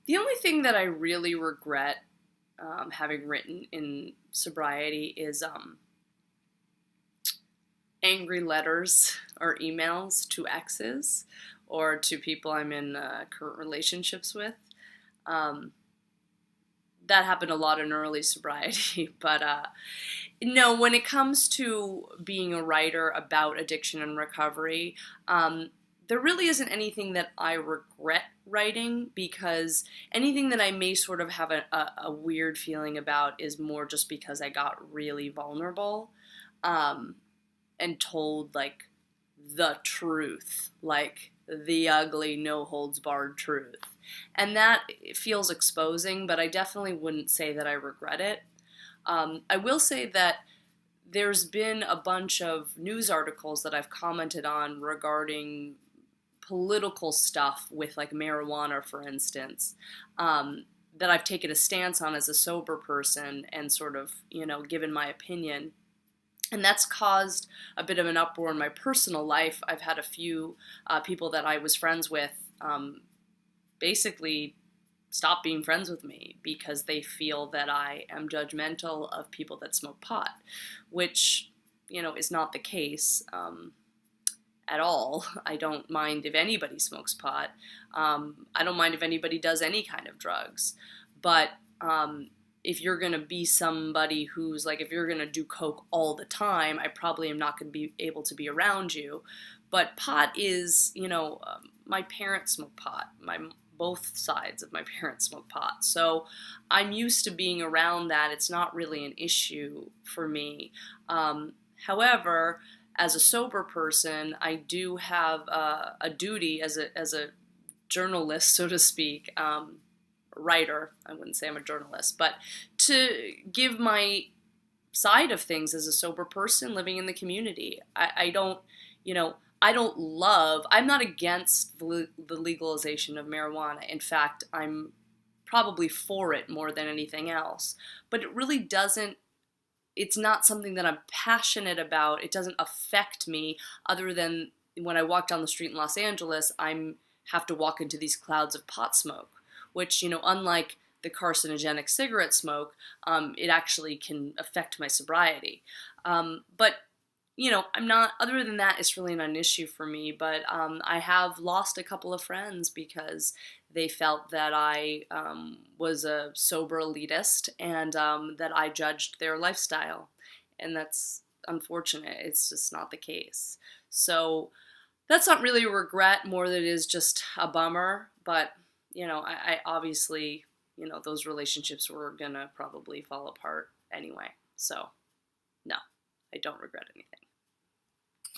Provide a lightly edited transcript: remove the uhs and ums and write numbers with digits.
The only thing that I really regret having written in sobriety is angry letters or emails to exes or to people I'm in current relationships with. Um, that happened a lot in early sobriety, but no, when it comes to being a writer about addiction and recovery, there really isn't anything that I regret writing, because anything that I may sort of have a weird feeling about is more just because I got really vulnerable. Um, and told like the truth, like the ugly, no holds barred truth. And that feels exposing, but I definitely wouldn't say that I regret it. I will say that there's been a bunch of news articles that I've commented on regarding political stuff with like marijuana, for instance, that I've taken a stance on as a sober person and sort of, given my opinion. And that's caused a bit of an uproar in my personal life. I've had a few people that I was friends with basically stop being friends with me because they feel that I am judgmental of people that smoke pot, which, is not the case at all. I don't mind if anybody smokes pot. I don't mind if anybody does any kind of drugs. But if you're going to be somebody who's like, if you're going to do coke all the time, I probably am not going to be able to be around you. But pot is, my parents smoke pot. Both sides of my parents smoke pot. So I'm used to being around that. It's not really an issue for me. However, as a sober person, I do have a duty as a journalist, so to speak, writer. I wouldn't say I'm a journalist, but to give my side of things as a sober person living in the community. I don't, I'm not against the legalization of marijuana. In fact, I'm probably for it more than anything else. But it really doesn't, it's not something that I'm passionate about. It doesn't affect me other than when I walk down the street in Los Angeles, I have to walk into these clouds of pot smoke, which, unlike the carcinogenic cigarette smoke, it actually can affect my sobriety. But I'm not, other than that, it's really not an issue for me, but I have lost a couple of friends because they felt that I was a sober elitist and that I judged their lifestyle. And that's unfortunate. It's just not the case. So that's not really a regret, more than it is just a bummer. But, I obviously, those relationships were going to probably fall apart anyway. So, no, I don't regret anything.